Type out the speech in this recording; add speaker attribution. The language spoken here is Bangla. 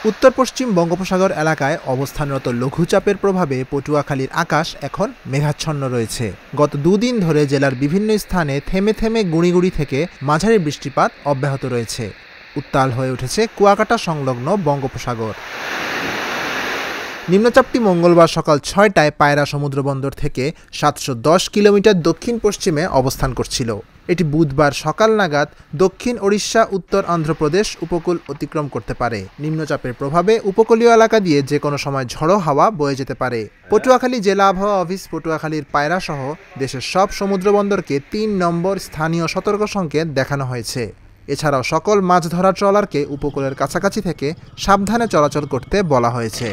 Speaker 1: উত্তর পশ্চিম বঙ্গোপসাগর এলাকায় অবস্থানরত লঘুচাপের প্রভাবে পটুয়াখালীর আকাশ এখন মেঘাচ্ছন্ন রয়েছে। গত দুদিন ধরে জেলার বিভিন্ন স্থানে থেমে থেমে গুঁড়ি থেকে মাঝারি বৃষ্টিপাত অব্যাহত রয়েছে। উত্তাল হয়ে উঠেছে কুয়াকাটা সংলগ্ন বঙ্গোপসাগর। নিম্নচাপটি মঙ্গলবার সকাল ৬টায় পায়রা সমুদ্রবন্দর থেকে ৭১০ কিলোমিটার দক্ষিণ পশ্চিমে অবস্থান করছিল। এটি বুধবার সকাল নাগাদ দক্ষিণ ওড়িশা, উত্তর অন্ধ্রপ্রদেশ উপকূল অতিক্রম করতে পারে। নিম্নচাপের প্রভাবে উপকূলীয় এলাকা দিয়ে যে কোনো সময় ঝড়ো হাওয়া বয়ে যেতে পারে। পটুয়াখালী জেলা আবহাওয়া অফিস পটুয়াখালীর পায়রা সহ দেশের সব সমুদ্রবন্দরকে ৩ নম্বর স্থানীয় সতর্ক সংকেত দেখানো হয়েছে। এছাড়াও সকল মাছ ধরার ট্রলারকে উপকূলের কাছাকাছি থেকে সাবধানে চলাচল করতে বলা হয়েছে।